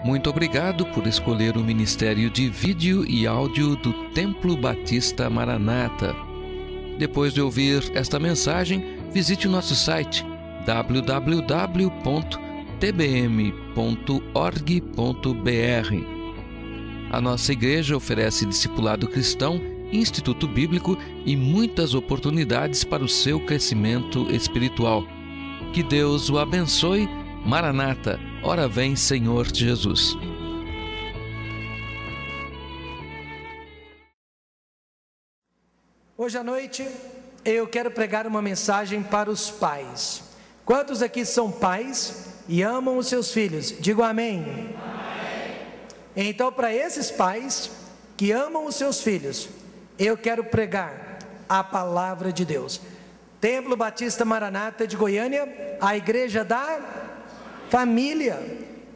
Muito obrigado por escolher o Ministério de Vídeo e Áudio do Templo Batista Maranata. Depois de ouvir esta mensagem, visite o nosso site www.tbm.org.br. A nossa igreja oferece discipulado cristão, instituto bíblico e muitas oportunidades para o seu crescimento espiritual. Que Deus o abençoe. Maranata, ora vem, Senhor Jesus. Hoje à noite eu quero pregar uma mensagem para os pais. Quantos aqui são pais e amam os seus filhos? Digam amém. Amém. Então, para esses pais que amam os seus filhos, eu quero pregar a palavra de Deus. Templo Batista Maranata de Goiânia, a igreja da família.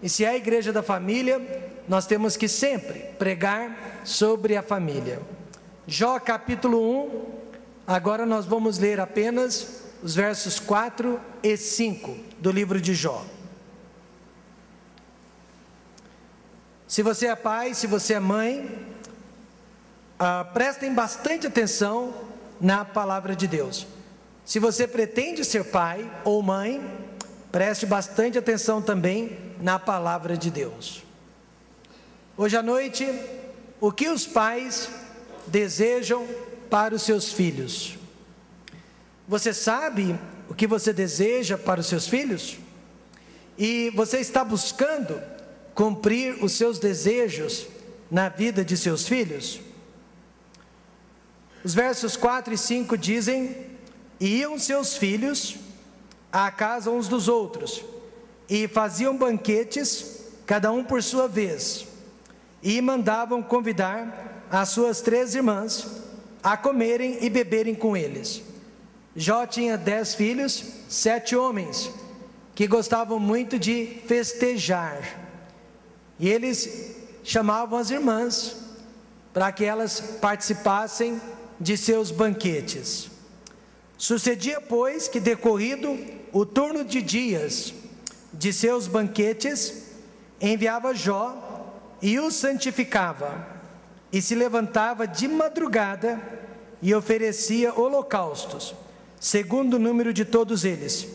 E se é a igreja da família, nós temos que sempre pregar sobre a família. Jó capítulo 1, agora nós vamos ler apenas os versos 4 e 5 do livro de Jó. Se você é pai, se você é mãe, prestem bastante atenção na palavra de Deus. Se você pretende ser pai ou mãe, preste bastante atenção também na palavra de Deus. Hoje à noite, o que os pais desejam para os seus filhos? Você sabe o que você deseja para os seus filhos? E você está buscando cumprir os seus desejos na vida de seus filhos? Os versos 4 e 5 dizem: "E iam seus filhos à casa uns dos outros, e faziam banquetes, cada um por sua vez, e mandavam convidar as suas 3 irmãs a comerem e beberem com eles. Jó tinha 10 filhos, 7 homens, que gostavam muito de festejar, e eles chamavam as irmãs para que elas participassem de seus banquetes. Sucedia, pois, que decorrido o turno de dias de seus banquetes, enviava Jó e o santificava, e se levantava de madrugada e oferecia holocaustos, segundo o número de todos eles,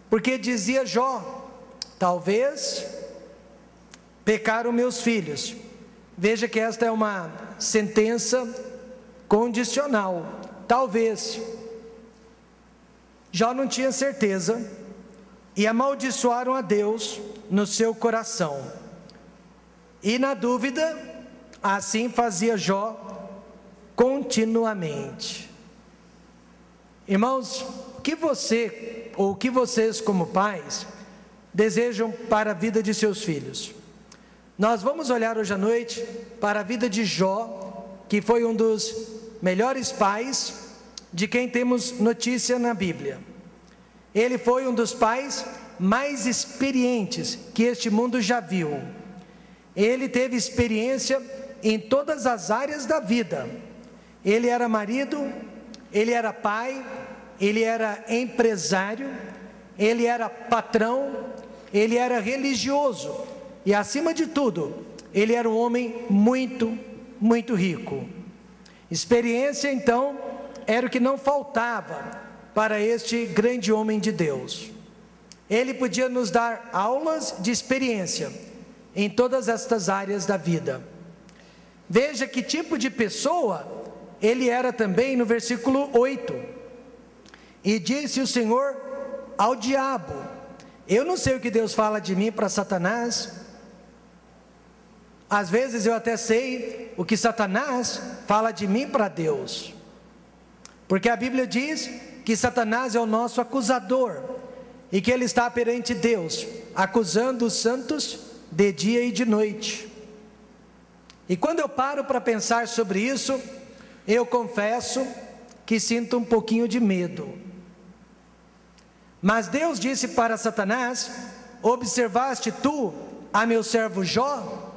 porque dizia Jó: talvez pecaram meus filhos. Veja que esta é uma sentença condicional, talvez. Jó não tinha certeza, e amaldiçoaram a Deus no seu coração, e na dúvida, assim fazia Jó continuamente. Irmãos, o que você, ou o que vocês como pais, desejam para a vida de seus filhos? Nós vamos olhar hoje à noite para a vida de Jó, que foi um dos melhores pais de quem temos notícia na Bíblia. Ele foi um dos pais mais experientes que este mundo já viu. Ele teve experiência em todas as áreas da vida. Ele era marido, ele era pai, ele era empresário, ele era patrão, ele era religioso e, acima de tudo, ele era um homem muito, muito rico. Experiência, então, era o que não faltava para este grande homem de Deus. Ele podia nos dar aulas de experiência em todas estas áreas da vida. Veja que tipo de pessoa ele era também no versículo 8. E disse o Senhor ao diabo: eu não sei o que Deus fala de mim para Satanás. Às vezes eu até sei o que Satanás fala de mim para Deus, porque a Bíblia diz que Satanás é o nosso acusador, e que ele está perante Deus, acusando os santos de dia e de noite. E quando eu paro para pensar sobre isso, eu confesso que sinto um pouquinho de medo. Mas Deus disse para Satanás: observaste tu a meu servo Jó?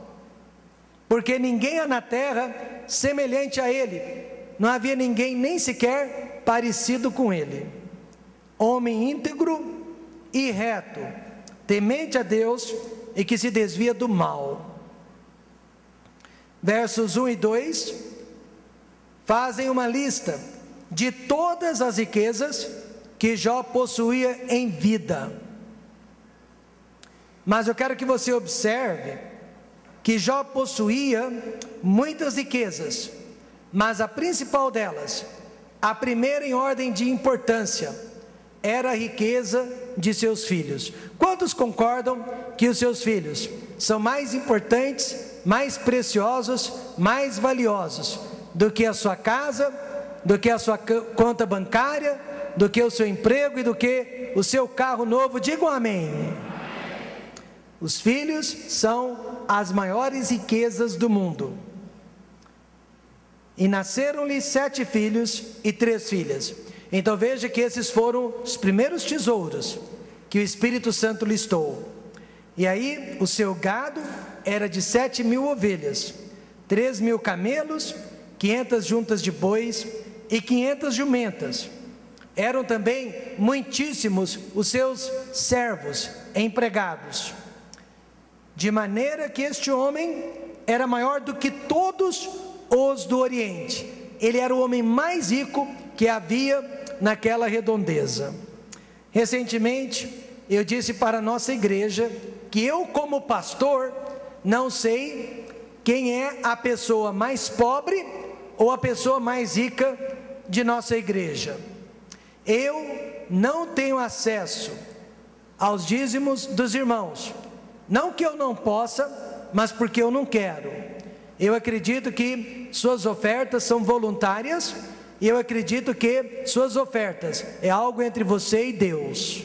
Porque ninguém há na terra semelhante a ele, não havia ninguém nem sequer parecido com ele. Homem íntegro e reto, temente a Deus e que se desvia do mal. Versos 1 e 2 fazem uma lista de todas as riquezas que Jó possuía em vida. Mas eu quero que você observe que Jó possuía muitas riquezas, mas a principal delas, a primeira em ordem de importância, era a riqueza de seus filhos. Quantos concordam que os seus filhos são mais importantes, mais preciosos, mais valiosos do que a sua casa, do que a sua conta bancária, do que o seu emprego e do que o seu carro novo? Digam amém. Os filhos são as maiores riquezas do mundo. E nasceram-lhe 7 filhos e 3 filhas. Então veja que esses foram os primeiros tesouros que o Espírito Santo listou. E aí o seu gado era de 7.000 ovelhas, 3.000 camelos, 500 juntas de bois e 500 jumentas. Eram também muitíssimos os seus servos, empregados. De maneira que este homem era maior do que todos os do Oriente. Ele era o homem mais rico que havia naquela redondeza. Recentemente, eu disse para a nossa igreja que eu, como pastor, não sei quem é a pessoa mais pobre ou a pessoa mais rica de nossa igreja. Eu não tenho acesso aos dízimos dos irmãos. Não que eu não possa, mas porque eu não quero. Eu acredito que suas ofertas são voluntárias, e eu acredito que suas ofertas é algo entre você e Deus.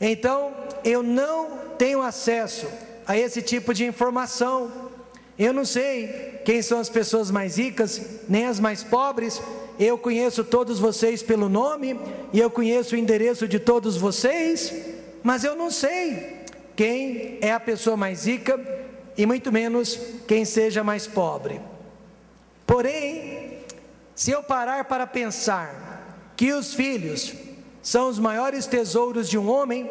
Então, eu não tenho acesso a esse tipo de informação. Eu não sei quem são as pessoas mais ricas, nem as mais pobres. Eu conheço todos vocês pelo nome, e eu conheço o endereço de todos vocês, mas eu não sei quem é a pessoa mais rica, e muito menos quem seja mais pobre. Porém, se eu parar para pensar que os filhos são os maiores tesouros de um homem,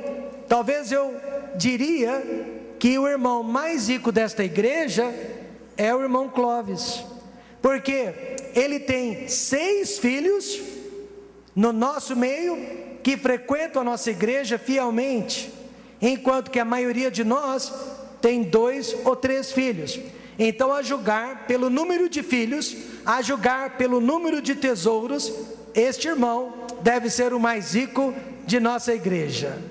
talvez eu diria que o irmão mais rico desta igreja é o irmão Clóvis, porque ele tem 6 filhos no nosso meio, que frequentam a nossa igreja fielmente, enquanto que a maioria de nós tem 2 ou 3 filhos. Então, a julgar pelo número de filhos, a julgar pelo número de tesouros, este irmão deve ser o mais rico de nossa igreja,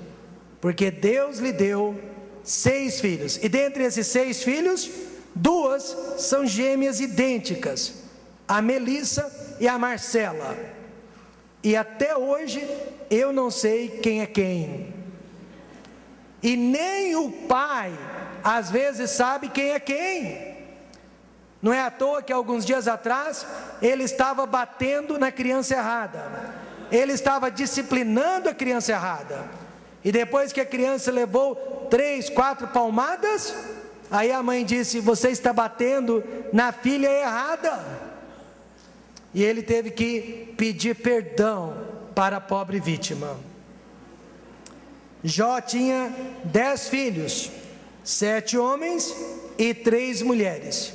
porque Deus lhe deu 6 filhos, e dentre esses 6 filhos, 2 são gêmeas idênticas, a Melissa e a Marcela, e até hoje eu não sei quem é quem, e nem o pai às vezes sabe quem é quem. Não é à toa que alguns dias atrás ele estava batendo na criança errada, ele estava disciplinando a criança errada, e depois que a criança levou 3, 4 palmadas, aí a mãe disse: você está batendo na filha errada, e ele teve que pedir perdão para a pobre vítima. Jó tinha 10 filhos, 7 homens e 3 mulheres.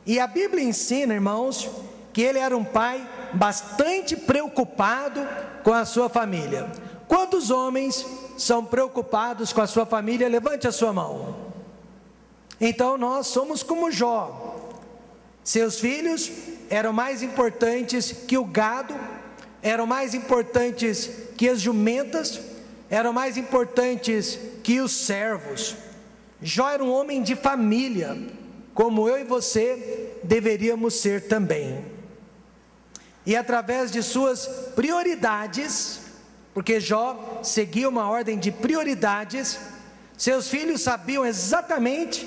E a Bíblia ensina, irmãos, que ele era um pai bastante preocupado com a sua família. Quantos homens são preocupados com a sua família? Levante a sua mão. Então nós somos como Jó. Seus filhos eram mais importantes que o gado, eram mais importantes que as jumentas, eram mais importantes que os servos. Jó era um homem de família, como eu e você deveríamos ser também. E através de suas prioridades, porque Jó seguia uma ordem de prioridades, seus filhos sabiam exatamente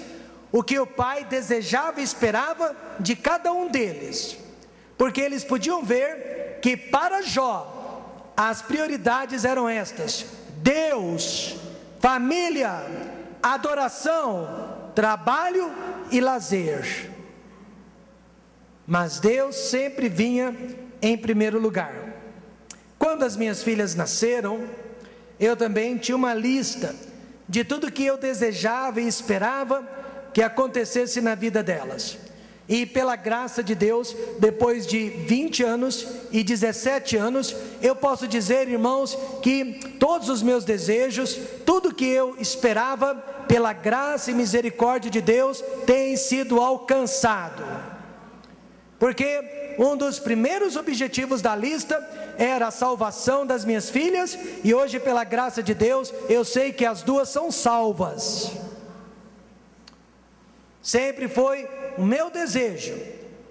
o que o pai desejava e esperava de cada um deles, porque eles podiam ver que para Jó as prioridades eram estas: Deus, família, adoração, trabalho e lazer. Mas Deus sempre vinha em primeiro lugar. Quando as minhas filhas nasceram, eu também tinha uma lista de tudo que eu desejava e esperava que acontecesse na vida delas. E pela graça de Deus, depois de 20 anos e 17 anos, eu posso dizer, irmãos, que todos os meus desejos, tudo que eu esperava, pela graça e misericórdia de Deus, tem sido alcançado. Porque um dos primeiros objetivos da lista era a salvação das minhas filhas, e hoje, pela graça de Deus, eu sei que as duas são salvas. Sempre foi o meu desejo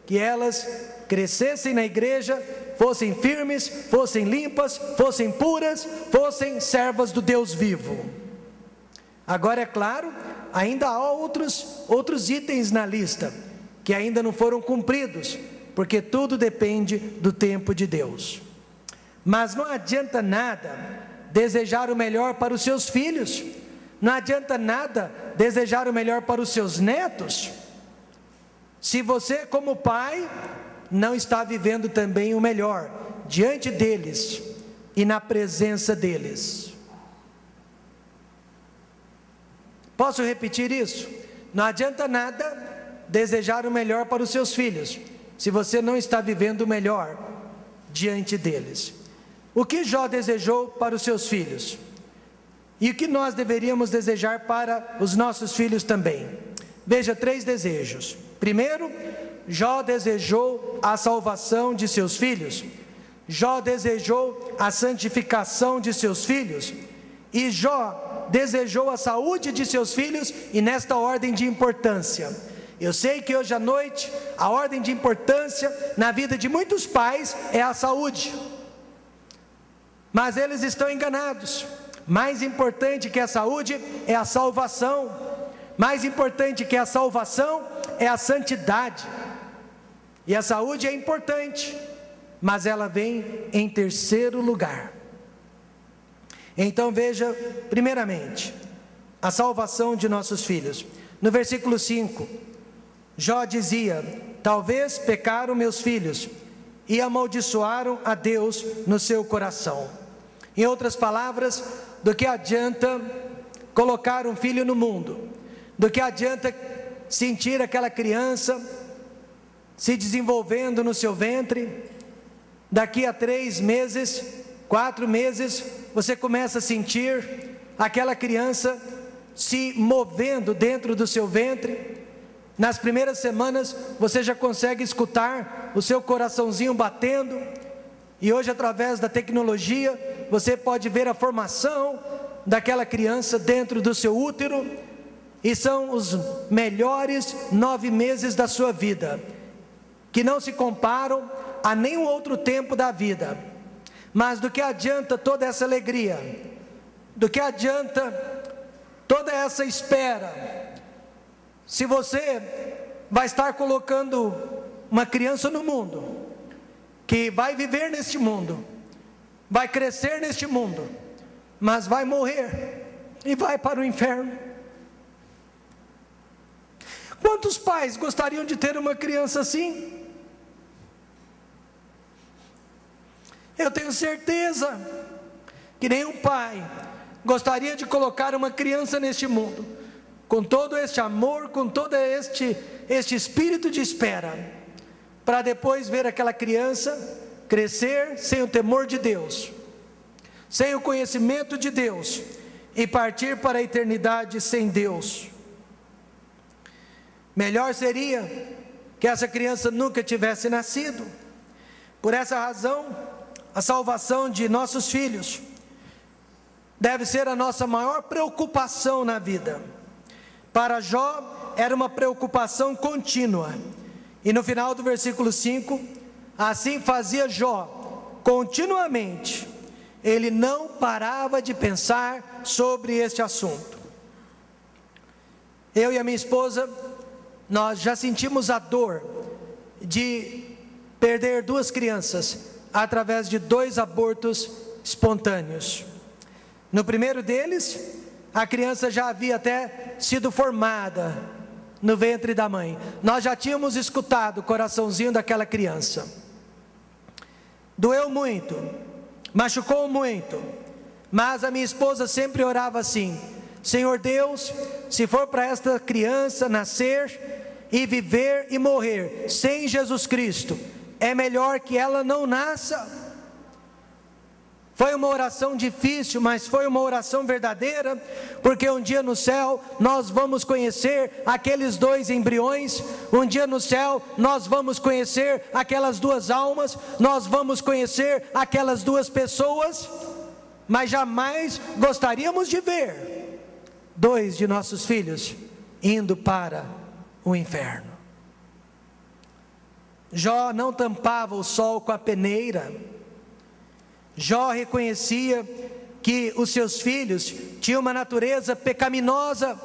que elas crescessem na igreja, fossem firmes, fossem limpas, fossem puras, fossem servas do Deus vivo. Agora, é claro, ainda há outros itens na lista que ainda não foram cumpridos, porque tudo depende do tempo de Deus. Mas não adianta nada desejar o melhor para os seus filhos, não adianta nada desejar o melhor para os seus netos, se você, como pai, não está vivendo também o melhor diante deles e na presença deles. Posso repetir isso? Não adianta nada desejar o melhor para os seus filhos, se você não está vivendo o melhor diante deles. O que Jó desejou para os seus filhos? E o que nós deveríamos desejar para os nossos filhos também? Veja, 3 desejos. Primeiro, Jó desejou a salvação de seus filhos. Jó desejou a santificação de seus filhos. E Jó desejou a saúde de seus filhos, e nesta ordem de importância. Eu sei que hoje à noite, a ordem de importância na vida de muitos pais é a saúde. Mas eles estão enganados. Mais importante que a saúde é a salvação. Mais importante que a salvação é a santidade. E a saúde é importante, mas ela vem em terceiro lugar. Então veja, primeiramente, a salvação de nossos filhos. No versículo 5, Jó dizia: talvez pecaram meus filhos e amaldiçoaram a Deus no seu coração. Em outras palavras, do que adianta colocar um filho no mundo? Do que adianta sentir aquela criança se desenvolvendo no seu ventre? Daqui a 3 meses, 4 meses, você começa a sentir aquela criança se movendo dentro do seu ventre. Nas primeiras semanas, você já consegue escutar o seu coraçãozinho batendo. E hoje, através da tecnologia, você pode ver a formação daquela criança dentro do seu útero. E são os melhores 9 meses da sua vida, que não se comparam a nenhum outro tempo da vida. Mas do que adianta toda essa alegria? Do que adianta toda essa espera, se você vai estar colocando uma criança no mundo, que vai viver neste mundo, vai crescer neste mundo, mas vai morrer e vai para o inferno? Quantos pais gostariam de ter uma criança assim? Eu tenho certeza que nenhum pai gostaria de colocar uma criança neste mundo, com todo este amor, com todo este espírito de espera, para depois ver aquela criança crescer sem o temor de Deus, sem o conhecimento de Deus, e partir para a eternidade sem Deus. Melhor seria que essa criança nunca tivesse nascido. Por essa razão, a salvação de nossos filhos deve ser a nossa maior preocupação na vida. Para Jó, era uma preocupação contínua. E no final do versículo 5, assim fazia Jó continuamente. Ele não parava de pensar sobre este assunto. Eu e a minha esposa, nós já sentimos a dor de perder 2 crianças através de 2 abortos espontâneos. No primeiro deles, a criança já havia até sido formada no ventre da mãe. Nós já tínhamos escutado o coraçãozinho daquela criança. Doeu muito, machucou muito, mas a minha esposa sempre orava assim: Senhor Deus, se for para esta criança nascer e viver e morrer sem Jesus Cristo, é melhor que ela não nasça. Foi uma oração difícil, mas foi uma oração verdadeira, porque um dia no céu nós vamos conhecer aqueles 2 embriões, um dia no céu nós vamos conhecer aquelas 2 almas, nós vamos conhecer aquelas 2 pessoas, mas jamais gostaríamos de ver 2 de nossos filhos indo para o inferno. Jó não tampava o sol com a peneira. Jó reconhecia que os seus filhos tinham uma natureza pecaminosa,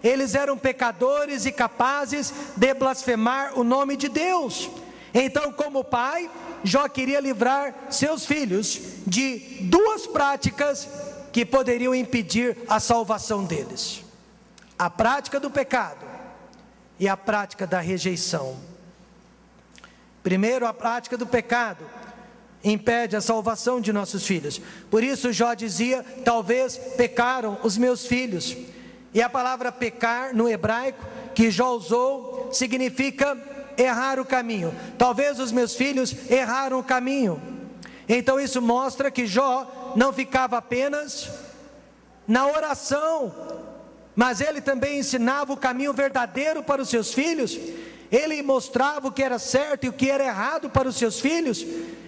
eles eram pecadores e capazes de blasfemar o nome de Deus. Então, como pai, Jó queria livrar seus filhos de 2 práticas que poderiam impedir a salvação deles: a prática do pecado e a prática da rejeição. Primeiro, a prática do pecado impede a salvação de nossos filhos. Por isso Jó dizia: talvez pecaram os meus filhos. E a palavra pecar no hebraico que Jó usou significa errar o caminho. Talvez os meus filhos erraram o caminho. Então isso mostra que Jó não ficava apenas na oração, mas ele também ensinava o caminho verdadeiro para os seus filhos. Ele mostrava o que era certo e o que era errado para os seus filhos.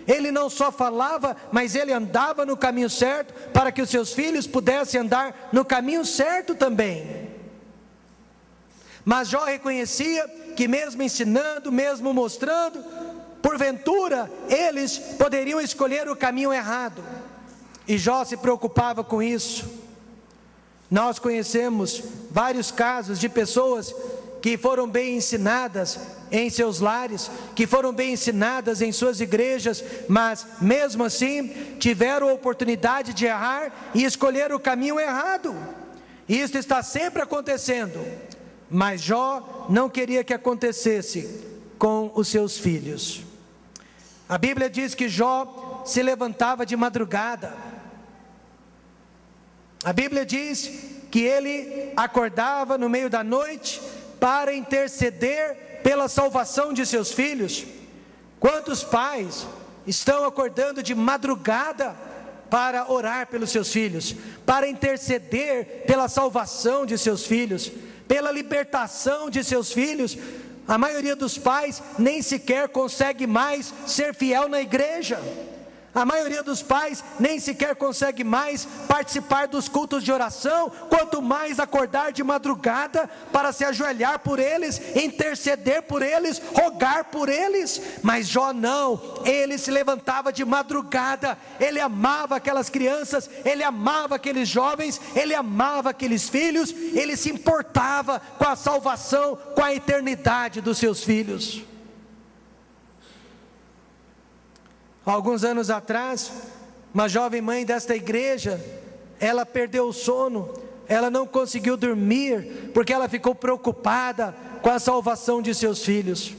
Ele não só falava, mas ele andava no caminho certo, para que os seus filhos pudessem andar no caminho certo também. Mas Jó reconhecia que mesmo ensinando, mesmo mostrando, porventura eles poderiam escolher o caminho errado. E Jó se preocupava com isso. Nós conhecemos vários casos de pessoas que foram bem ensinadas em seus lares, que foram bem ensinadas em suas igrejas, mas mesmo assim tiveram a oportunidade de errar e escolher o caminho errado. Isso está sempre acontecendo, mas Jó não queria que acontecesse com os seus filhos. A Bíblia diz que Jó se levantava de madrugada. A Bíblia diz que ele acordava no meio da noite para interceder pela salvação de seus filhos. Quantos pais estão acordando de madrugada para orar pelos seus filhos, para interceder pela salvação de seus filhos, pela libertação de seus filhos? A maioria dos pais nem sequer consegue mais ser fiel na igreja. A maioria dos pais nem sequer consegue mais participar dos cultos de oração, quanto mais acordar de madrugada para se ajoelhar por eles, interceder por eles, rogar por eles. Mas Jó não, ele se levantava de madrugada, ele amava aquelas crianças, ele amava aqueles jovens, ele amava aqueles filhos, ele se importava com a salvação, com a eternidade dos seus filhos. Alguns anos atrás, uma jovem mãe desta igreja, ela perdeu o sono, ela não conseguiu dormir, porque ela ficou preocupada com a salvação de seus filhos.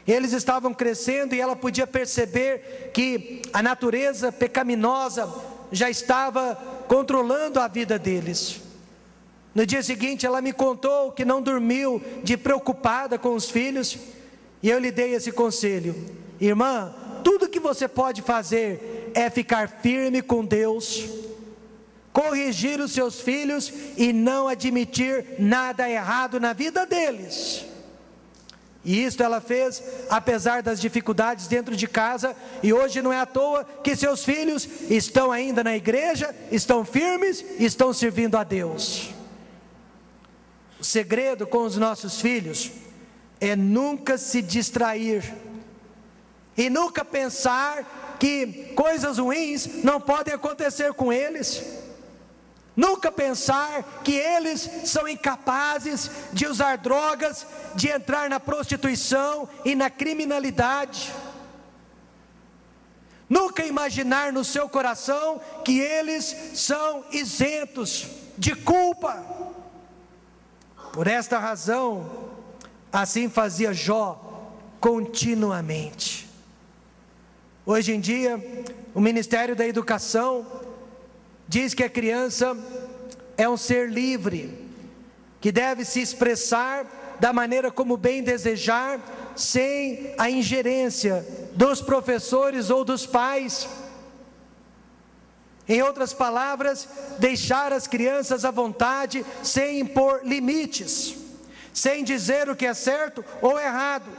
Eles estavam crescendo e ela podia perceber que a natureza pecaminosa já estava controlando a vida deles. No dia seguinte ela me contou que não dormiu de preocupada com os filhos, e eu lhe dei esse conselho: irmã, tudo que você pode fazer é ficar firme com Deus, corrigir os seus filhos e não admitir nada errado na vida deles. E isso ela fez apesar das dificuldades dentro de casa, e hoje não é à toa que seus filhos estão ainda na igreja, estão firmes e estão servindo a Deus. O segredo com os nossos filhos é nunca se distrair e nunca pensar que coisas ruins não podem acontecer com eles. Nunca pensar que eles são incapazes de usar drogas, de entrar na prostituição e na criminalidade. Nunca imaginar no seu coração que eles são isentos de culpa. Por esta razão, assim fazia Jó continuamente. Hoje em dia, o Ministério da Educação diz que a criança é um ser livre, que deve se expressar da maneira como bem desejar, sem a ingerência dos professores ou dos pais. Em outras palavras, deixar as crianças à vontade, sem impor limites, sem dizer o que é certo ou errado.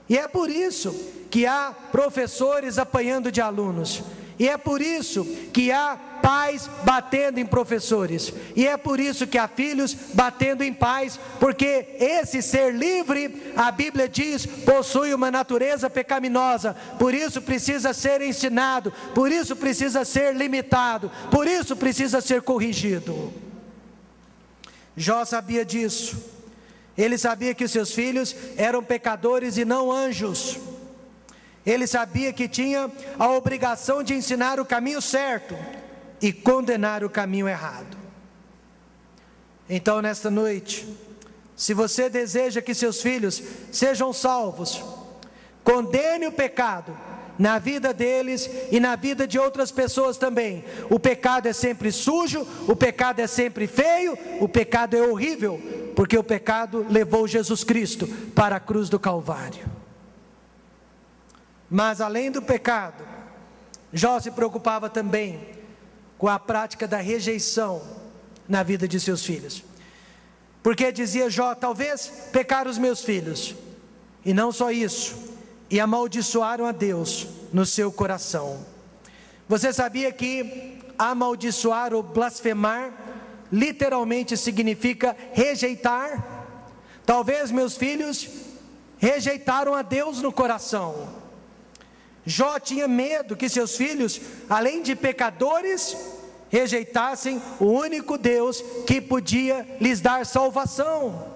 E é por isso que há professores apanhando de alunos, e é por isso que há pais batendo em professores, e é por isso que há filhos batendo em pais, porque esse ser livre, a Bíblia diz, possui uma natureza pecaminosa, por isso precisa ser ensinado, por isso precisa ser limitado, por isso precisa ser corrigido. Jó sabia disso, ele sabia que os seus filhos eram pecadores e não anjos. Ele sabia que tinha a obrigação de ensinar o caminho certo e condenar o caminho errado. Então, nesta noite, se você deseja que seus filhos sejam salvos, condene o pecado na vida deles e na vida de outras pessoas também. O pecado é sempre sujo, o pecado é sempre feio, o pecado é horrível, porque o pecado levou Jesus Cristo para a cruz do Calvário. Mas além do pecado, Jó se preocupava também com a prática da rejeição na vida de seus filhos. Porque dizia Jó, talvez pecaram os meus filhos, e não só isso, e amaldiçoaram a Deus no seu coração. Você sabia que amaldiçoar ou blasfemar literalmente significa rejeitar? Talvez meus filhos rejeitaram a Deus no coração. Jó tinha medo que seus filhos, além de pecadores, rejeitassem o único Deus que podia lhes dar salvação.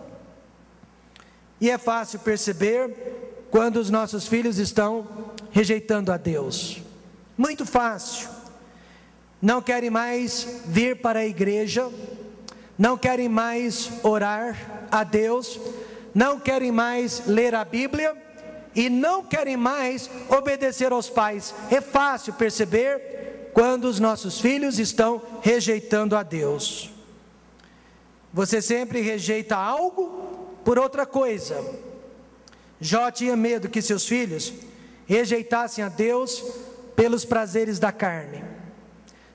E é fácil perceber quando os nossos filhos estão rejeitando a Deus. Muito fácil. Não querem mais vir para a igreja, não querem mais orar a Deus, não querem mais ler a Bíblia, e não querem mais obedecer aos pais. É fácil perceber quando os nossos filhos estão rejeitando a Deus. Você sempre rejeita algo por outra coisa. Jó tinha medo que seus filhos rejeitassem a Deus pelos prazeres da carne.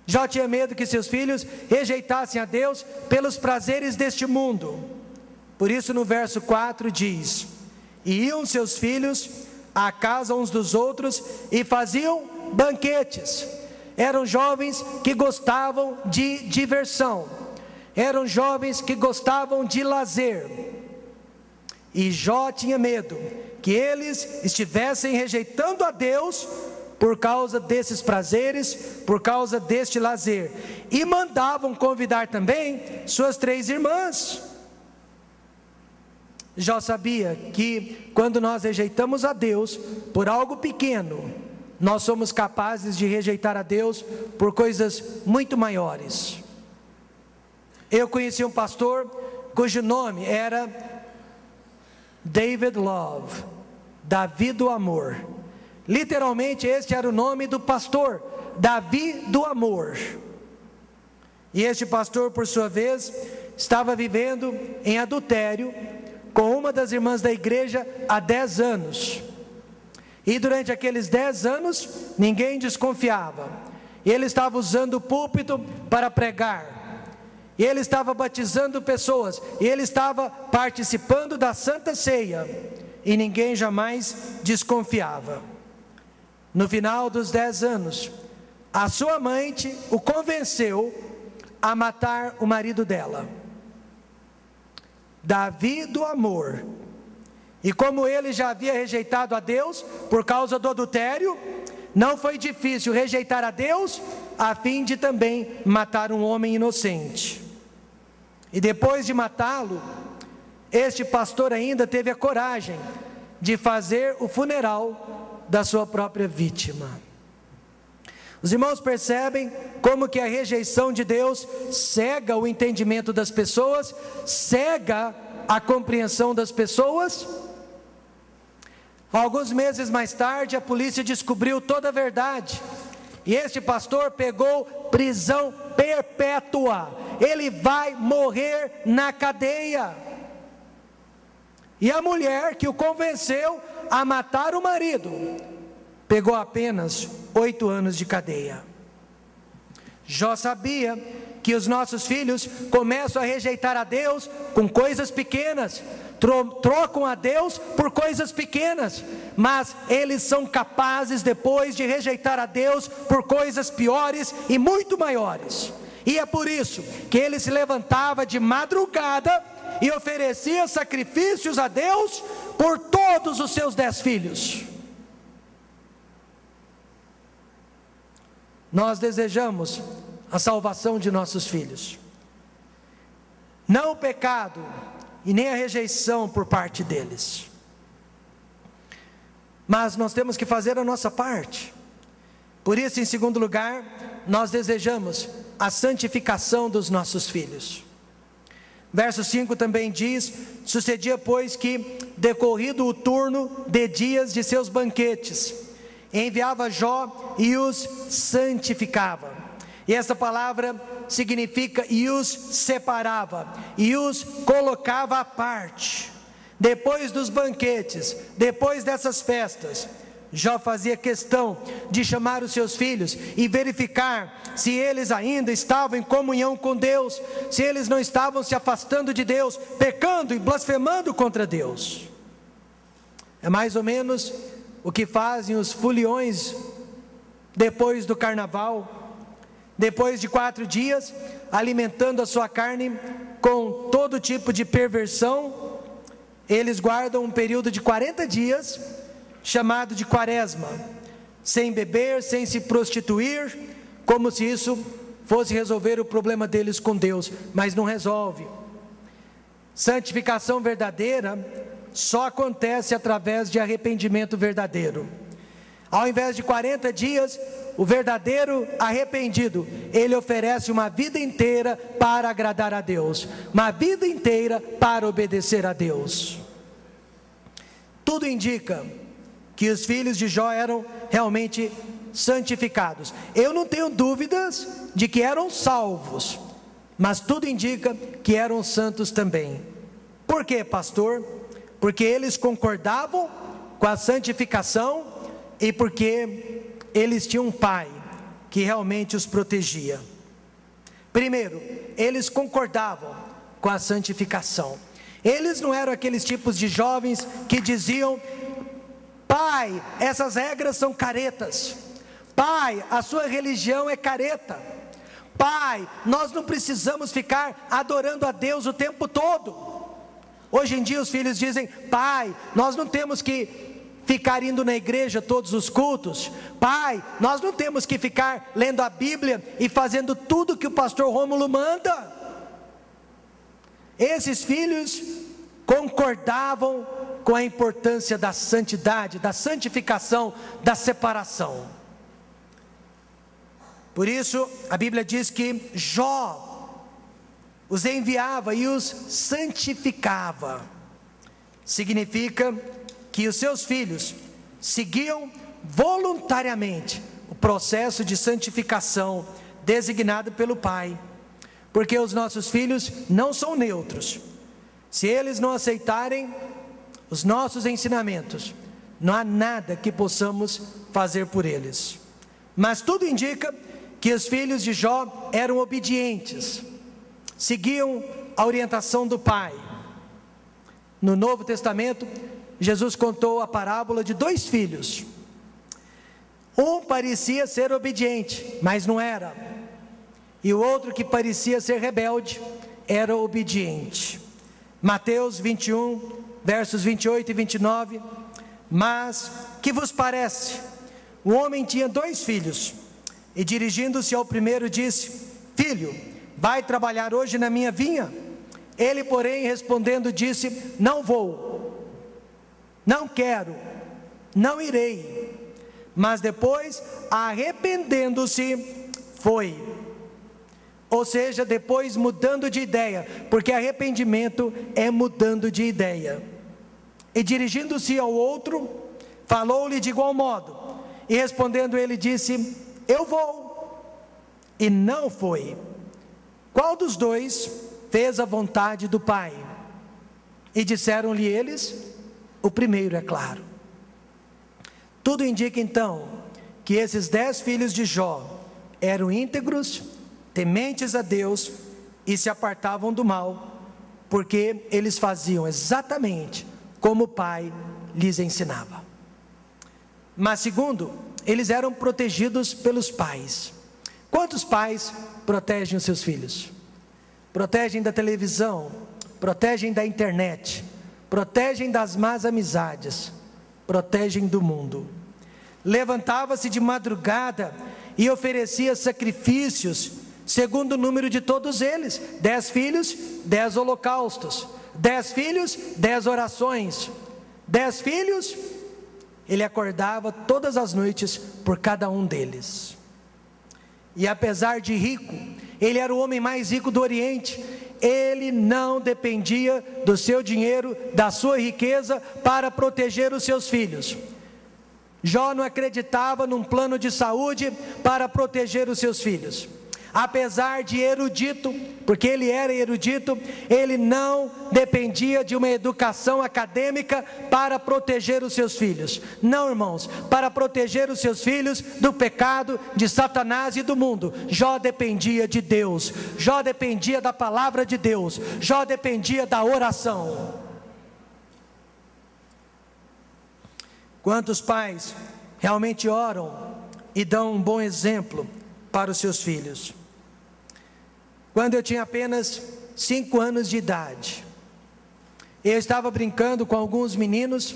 Jó tinha medo que seus filhos rejeitassem a Deus pelos prazeres deste mundo. Por isso no verso 4 diz: e iam seus filhos à casa uns dos outros e faziam banquetes. Eram jovens que gostavam de diversão, eram jovens que gostavam de lazer. E Jó tinha medo que eles estivessem rejeitando a Deus por causa desses prazeres, por causa deste lazer. E mandavam convidar também suas 3 irmãs. Jó sabia que quando nós rejeitamos a Deus por algo pequeno, nós somos capazes de rejeitar a Deus por coisas muito maiores. Eu conheci um pastor cujo nome era David Love, Davi do Amor. Literalmente este era o nome do pastor, Davi do Amor. E este pastor, por sua vez, estava vivendo em adultério com uma das irmãs da igreja há 10 anos. E durante aqueles 10 anos, ninguém desconfiava. E ele estava usando o púlpito para pregar. E ele estava batizando pessoas. E ele estava participando da Santa Ceia. E ninguém jamais desconfiava. No final dos 10 anos, a sua amante o convenceu a matar o marido dela, Davi do Amor. E como ele já havia rejeitado a Deus por causa do adultério, não foi difícil rejeitar a Deus a fim de também matar um homem inocente. E depois de matá-lo, este pastor ainda teve a coragem de fazer o funeral da sua própria vítima. Os irmãos percebem como que a rejeição de Deus cega o entendimento das pessoas, cega a compreensão das pessoas? Alguns meses mais tarde, a polícia descobriu toda a verdade, e este pastor pegou prisão perpétua. ele vai morrer na cadeia. E a mulher que o convenceu a matar o marido, pegou apenas 8 anos de cadeia. Jó sabia que os nossos filhos começam a rejeitar a Deus com coisas pequenas, trocam a Deus por coisas pequenas, mas eles são capazes depois de rejeitar a Deus por coisas piores e muito maiores. E é por isso que ele se levantava de madrugada e oferecia sacrifícios a Deus por todos os seus 10 filhos. Nós desejamos a salvação de nossos filhos, não o pecado e nem a rejeição por parte deles, mas nós temos que fazer a nossa parte. Por isso, em segundo lugar, nós desejamos a santificação dos nossos filhos. Verso 5 também diz: sucedia, pois, que, decorrido o turno de dias de seus banquetes, enviava Jó e os santificava. E essa palavra significa e os separava, e os colocava à parte. Depois dos banquetes, depois dessas festas, Jó fazia questão de chamar os seus filhos e verificar se eles ainda estavam em comunhão com Deus, se eles não estavam se afastando de Deus, pecando e blasfemando contra Deus. É mais ou menos o que fazem os foliões depois do carnaval. Depois de 4 dias, alimentando a sua carne com todo tipo de perversão, eles guardam um período de 40 dias, chamado de quaresma, sem beber, sem se prostituir, como se isso fosse resolver o problema deles com Deus, mas não resolve. Santificação verdadeira só acontece através de arrependimento verdadeiro. Ao invés de 40 dias, o verdadeiro arrependido, ele oferece uma vida inteira para agradar a Deus, uma vida inteira para obedecer a Deus. Tudo indica que os filhos de Jó eram realmente santificados. Eu não tenho dúvidas de que eram salvos, mas tudo indica que eram santos também. Por quê, pastor? Porque eles concordavam com a santificação e porque eles tinham um pai que realmente os protegia. Primeiro, eles concordavam com a santificação. Eles não eram aqueles tipos de jovens que diziam: pai, essas regras são caretas. Pai, a sua religião é careta. Pai, nós não precisamos ficar adorando a Deus o tempo todo. Hoje em dia os filhos dizem: pai, nós não temos que ficar indo na igreja todos os cultos. Pai, nós não temos que ficar lendo a Bíblia e fazendo tudo que o pastor Rômulo manda. Esses filhos concordavam com a importância da santidade, da santificação, da separação. Por isso a Bíblia diz que Jó os enviava e os santificava. Significa que os seus filhos seguiam voluntariamente o processo de santificação designado pelo pai, porque os nossos filhos não são neutros. Se eles não aceitarem os nossos ensinamentos, não há nada que possamos fazer por eles. Mas tudo indica que os filhos de Jó eram obedientes, seguiam a orientação do pai. No Novo Testamento, Jesus contou a parábola de 2 filhos. Um parecia ser obediente, mas não era. E o outro, que parecia ser rebelde, era obediente. Mateus 21, versos 28 e 29. Mas, que vos parece? O homem tinha 2 filhos, e dirigindo-se ao primeiro disse: filho, vai trabalhar hoje na minha vinha? Ele, porém, respondendo, disse: não vou, não quero, não irei. Mas depois, arrependendo-se, foi. Ou seja, depois mudando de ideia, porque arrependimento é mudando de ideia. E dirigindo-se ao outro, falou-lhe de igual modo, e respondendo ele disse: eu vou. E não foi. qual dos dois fez a vontade do Pai? E disseram-lhe eles: o primeiro, é claro. Tudo indica então que esses 10 filhos de Jó eram íntegros, tementes a Deus e se apartavam do mal, porque eles faziam exatamente como o Pai lhes ensinava. Mas segundo, eles eram protegidos pelos pais. Quantos pais protegem os seus filhos? Protegem da televisão, protegem da internet, protegem das más amizades, protegem do mundo. Levantava-se de madrugada e oferecia sacrifícios, segundo o número de todos eles: 10 filhos, 10 holocaustos, 10 filhos, 10 orações, 10 filhos. Ele acordava todas as noites por cada um deles. E apesar de rico, ele era o homem mais rico do Oriente. Ele não dependia do seu dinheiro, da sua riqueza, para proteger os seus filhos. Jó não acreditava num plano de saúde para proteger os seus filhos. Apesar de erudito, porque ele era erudito, ele não dependia de uma educação acadêmica para proteger os seus filhos. Não, irmãos, para proteger os seus filhos do pecado, de Satanás e do mundo. Jó dependia de Deus, Jó dependia da palavra de Deus, Jó dependia da oração. Quantos pais realmente oram e dão um bom exemplo para os seus filhos? Quando eu tinha apenas 5 anos de idade, eu estava brincando com alguns meninos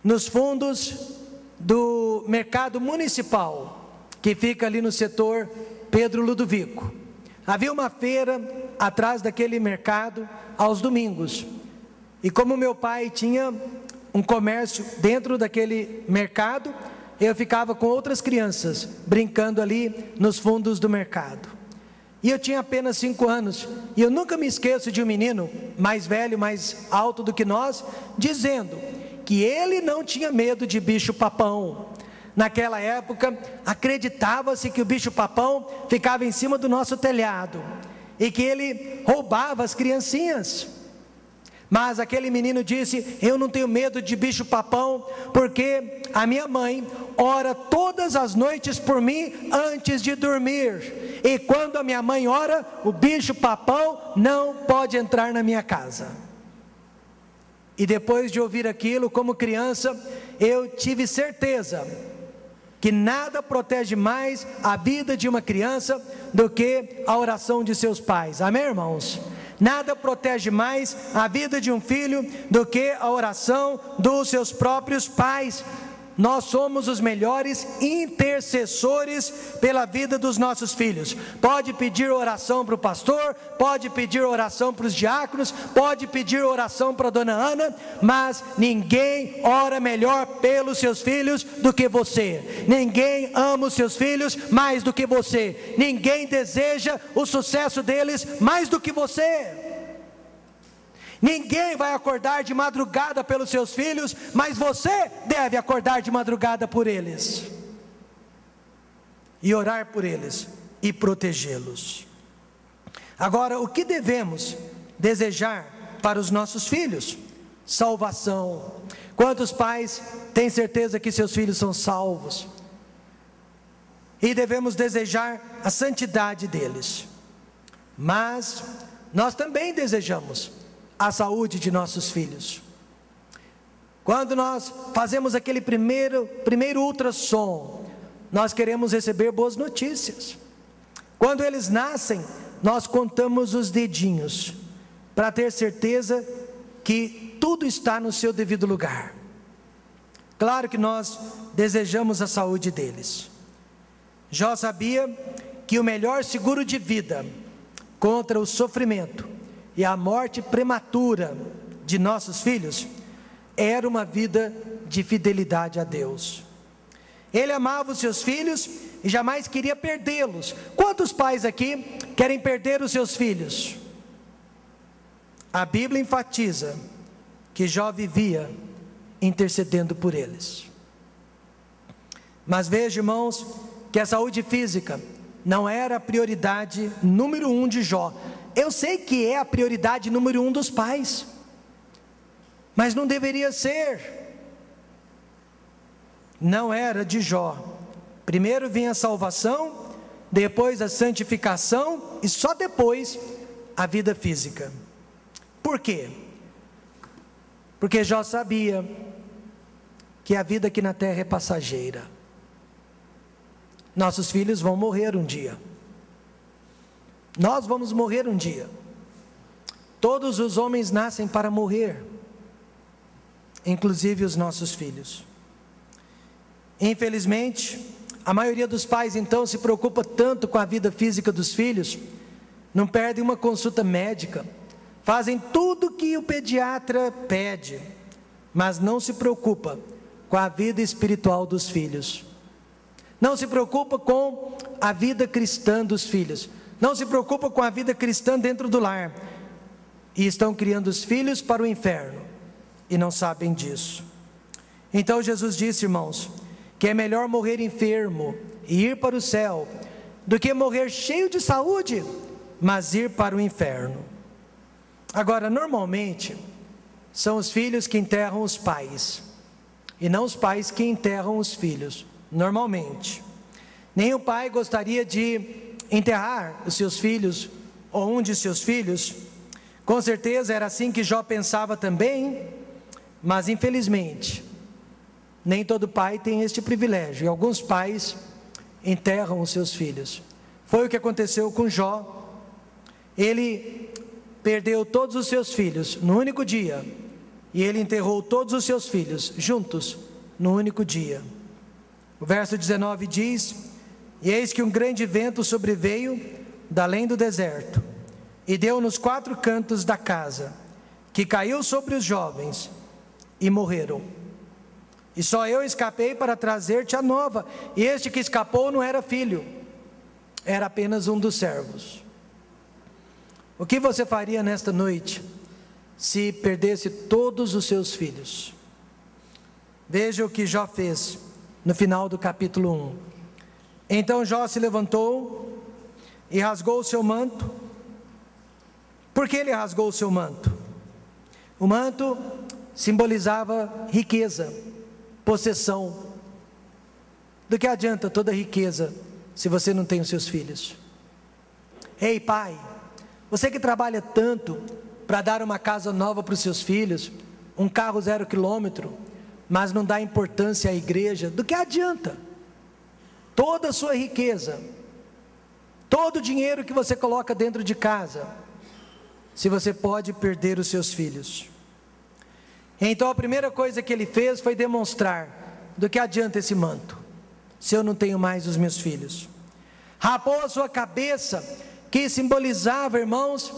nos fundos do mercado municipal, que fica ali no setor Pedro Ludovico. Havia uma feira atrás daquele mercado aos domingos, e como meu pai tinha um comércio dentro daquele mercado, eu ficava com outras crianças brincando ali nos fundos do mercado. E eu tinha apenas 5 anos, e eu nunca me esqueço de um menino mais velho, mais alto do que nós, dizendo que ele não tinha medo de bicho-papão. Naquela época, acreditava-se que o bicho-papão ficava em cima do nosso telhado, e que ele roubava as criancinhas. Mas aquele menino disse: eu não tenho medo de bicho-papão, porque a minha mãe ora todas as noites por mim antes de dormir. E quando a minha mãe ora, o bicho-papão não pode entrar na minha casa. E depois de ouvir aquilo, como criança, eu tive certeza que nada protege mais a vida de uma criança do que a oração de seus pais. Amém, irmãos? Nada protege mais a vida de um filho do que a oração dos seus próprios pais. Nós somos os melhores intercessores pela vida dos nossos filhos. Pode pedir oração para o pastor, pode pedir oração para os diáconos, pode pedir oração para a dona Ana, mas ninguém ora melhor pelos seus filhos do que você. Ninguém ama os seus filhos mais do que você. Ninguém deseja o sucesso deles mais do que você. Ninguém vai acordar de madrugada pelos seus filhos, mas você deve acordar de madrugada por eles, e orar por eles, e protegê-los. Agora, o que devemos desejar para os nossos filhos? Salvação. Quantos pais têm certeza que seus filhos são salvos? E devemos desejar a santidade deles. Mas nós também desejamos a saúde de nossos filhos. Quando nós fazemos aquele primeiro ultrassom, nós queremos receber boas notícias. Quando eles nascem, nós contamos os dedinhos, para ter certeza que tudo está no seu devido lugar. Claro que nós desejamos a saúde deles. Jó sabia que o melhor seguro de vida contra o sofrimento e a morte prematura de nossos filhos era uma vida de fidelidade a Deus. Ele amava os seus filhos e jamais queria perdê-los. Quantos pais aqui querem perder os seus filhos? A Bíblia enfatiza que Jó vivia intercedendo por eles. Mas veja, irmãos, que a saúde física não era a prioridade número 1 de Jó. Eu sei que é a prioridade número 1 dos pais, mas não deveria ser. Não era de Jó. Primeiro vinha a salvação, depois a santificação e só depois a vida física. Por quê? Porque Jó sabia que a vida aqui na terra é passageira. Nossos filhos vão morrer um dia. Nós vamos morrer um dia. Todos os homens nascem para morrer, inclusive os nossos filhos. Infelizmente, a maioria dos pais então se preocupa tanto com a vida física dos filhos, não perdem uma consulta médica, fazem tudo que o pediatra pede, mas não se preocupa com a vida espiritual dos filhos. Não se preocupa com a vida cristã dos filhos. Não se preocupa com a vida cristã dentro do lar. E estão criando os filhos para o inferno. E não sabem disso. Então Jesus disse, irmãos, que é melhor morrer enfermo e ir para o céu, do que morrer cheio de saúde, mas ir para o inferno. Agora, normalmente, são os filhos que enterram os pais, e não os pais que enterram os filhos. Normalmente, nenhum pai gostaria de enterrar os seus filhos, ou um de seus filhos. Com certeza era assim que Jó pensava também, mas infelizmente, nem todo pai tem este privilégio, e alguns pais enterram os seus filhos. Foi o que aconteceu com Jó. Ele perdeu todos os seus filhos no único dia, e ele enterrou todos os seus filhos juntos no único dia. O verso 19 diz: e eis que um grande vento sobreveio da além do deserto, e deu nos 4 cantos da casa, que caiu sobre os jovens, e morreram. E só eu escapei para trazer-te a nova. E este que escapou não era filho, era apenas um dos servos. O que você faria nesta noite, se perdesse todos os seus filhos? Veja o que Jó fez no final do capítulo 1. Então Jó se levantou e rasgou o seu manto. Por que ele rasgou o seu manto? O manto simbolizava riqueza, possessão. Do que adianta toda riqueza se você não tem os seus filhos? Ei, pai, você que trabalha tanto para dar uma casa nova para os seus filhos, um carro 0 quilômetro, mas não dá importância à igreja, do que adianta? Toda a sua riqueza, todo o dinheiro que você coloca dentro de casa, se você pode perder os seus filhos. Então a primeira coisa que ele fez foi demonstrar: do que adianta esse manto, se eu não tenho mais os meus filhos? Rapou a sua cabeça, que simbolizava, irmãos,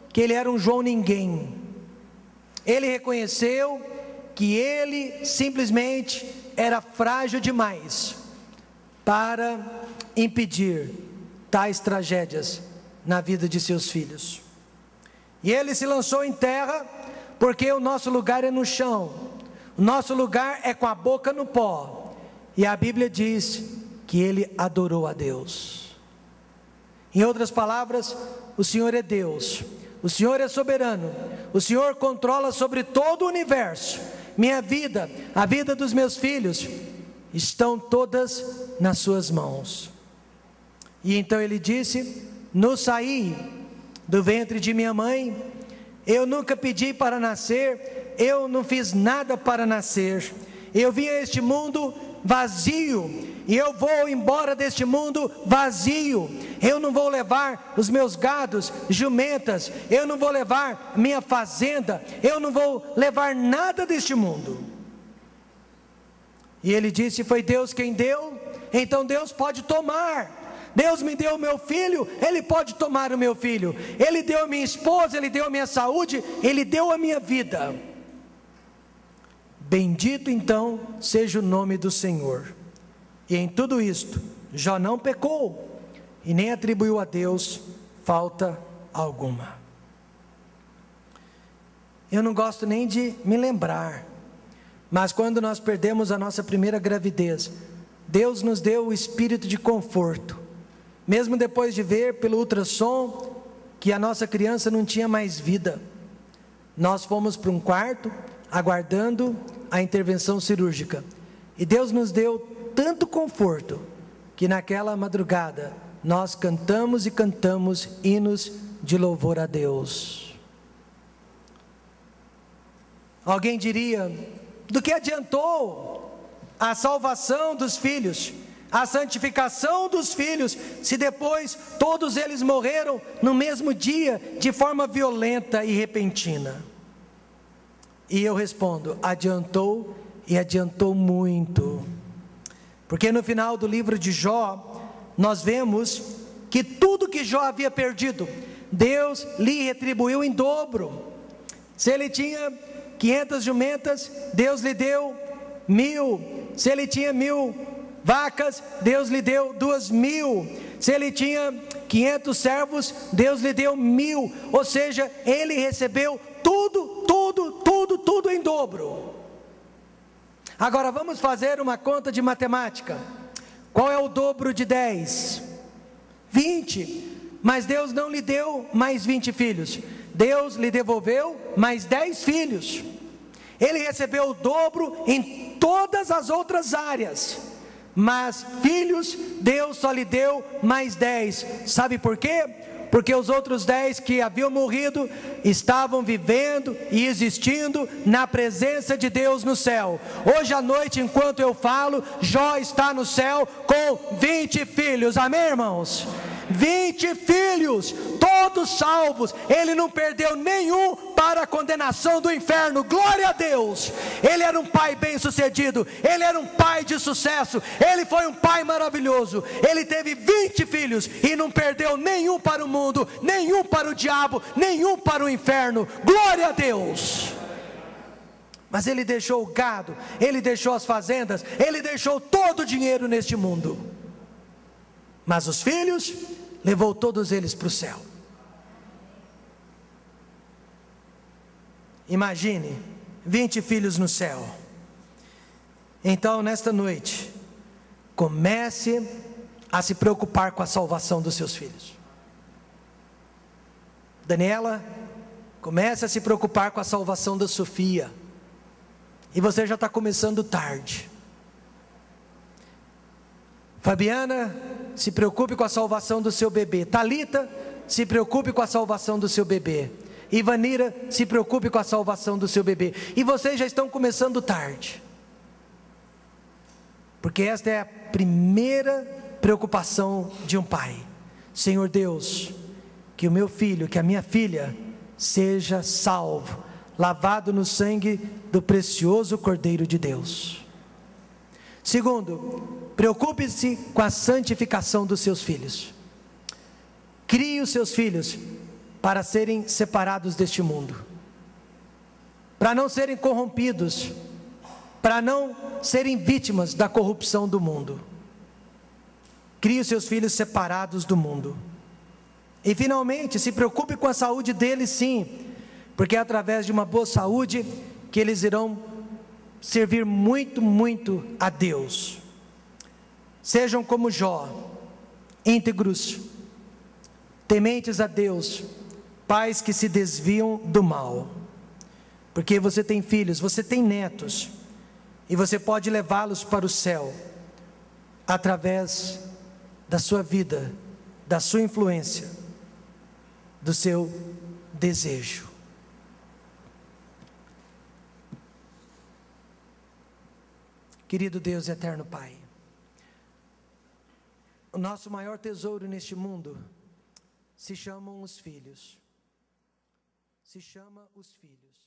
que ele era um João ninguém. Ele reconheceu que ele simplesmente era frágil demais para impedir tais tragédias na vida de seus filhos. E ele se lançou em terra, porque o nosso lugar é no chão, o nosso lugar é com a boca no pó. E a Bíblia diz que ele adorou a Deus. Em outras palavras, o Senhor é Deus, o Senhor é soberano, o Senhor controla sobre todo o universo. Minha vida, a vida dos meus filhos, estão todas nas suas mãos. E então ele disse: no saí do ventre de minha mãe, eu nunca pedi para nascer, eu não fiz nada para nascer, eu vim a este mundo vazio, e eu vou embora deste mundo vazio. Eu não vou levar os meus gados, jumentas, eu não vou levar minha fazenda, eu não vou levar nada deste mundo. E ele disse: foi Deus quem deu, então Deus pode tomar. Deus me deu o meu filho, Ele pode tomar o meu filho. Ele deu a minha esposa, Ele deu a minha saúde, Ele deu a minha vida. Bendito então seja o nome do Senhor. E em tudo isto, Jó não pecou, e nem atribuiu a Deus falta alguma. Eu não gosto nem de me lembrar, mas quando nós perdemos a nossa primeira gravidez, Deus nos deu o espírito de conforto. mesmo depois de ver pelo ultrassom que a nossa criança não tinha mais vida. Nós fomos para um quarto, aguardando a intervenção cirúrgica. E Deus nos deu tanto conforto, que naquela madrugada, nós cantamos e cantamos hinos de louvor a Deus. Alguém diria: do que adiantou a salvação dos filhos, a santificação dos filhos, se depois todos eles morreram no mesmo dia, de forma violenta e repentina? E eu respondo: adiantou, e adiantou muito. Porque no final do livro de Jó, nós vemos que tudo que Jó havia perdido, Deus lhe retribuiu em dobro. Se ele tinha 500 jumentas, Deus lhe deu 1000. Se ele tinha 1000 vacas, Deus lhe deu 2000. Se ele tinha 500 servos, Deus lhe deu 1000. Ou seja, ele recebeu tudo em dobro. Agora vamos fazer uma conta de matemática. Qual é o dobro de 10? 20. Mas Deus não lhe deu mais 20 filhos. Deus lhe devolveu mais 10 filhos. Ele recebeu o dobro em todas as outras áreas. Mas filhos, Deus só lhe deu mais 10. Sabe por quê? Porque os outros 10 que haviam morrido estavam vivendo e existindo na presença de Deus no céu. Hoje à noite, enquanto eu falo, Jó está no céu com 20 filhos. Amém, irmãos? 20 filhos, todos salvos. Ele não perdeu nenhum para a condenação do inferno. Glória a Deus. Ele era um pai bem sucedido, ele era um pai de sucesso, ele foi um pai maravilhoso. Ele teve 20 filhos e não perdeu nenhum para o mundo, nenhum para o diabo, nenhum para o inferno. Glória a Deus. Mas ele deixou o gado, ele deixou as fazendas, ele deixou todo o dinheiro neste mundo. Mas os filhos, levou todos eles para o céu. Imagine, 20 filhos no céu. Então, nesta noite, comece a se preocupar com a salvação dos seus filhos. Daniela, comece a se preocupar com a salvação da Sofia. E você já está começando tarde. Fabiana, se preocupe com a salvação do seu bebê. Talita, se preocupe com a salvação do seu bebê. Ivanira, se preocupe com a salvação do seu bebê. E vocês já estão começando tarde. Porque esta é a primeira preocupação de um pai. Senhor Deus, que o meu filho, que a minha filha seja salvo, lavado no sangue do precioso Cordeiro de Deus. Segundo, preocupe-se com a santificação dos seus filhos. Crie os seus filhos para serem separados deste mundo, para não serem corrompidos, para não serem vítimas da corrupção do mundo. Crie os seus filhos separados do mundo. E finalmente, se preocupe com a saúde deles, sim, porque é através de uma boa saúde que eles irão servir muito a Deus. Sejam como Jó, íntegros, tementes a Deus, pais que se desviam do mal. Porque você tem filhos, você tem netos, e você pode levá-los para o céu através da sua vida, da sua influência, do seu desejo. Querido Deus e eterno Pai, o nosso maior tesouro neste mundo se chamam os filhos. Se chama os filhos.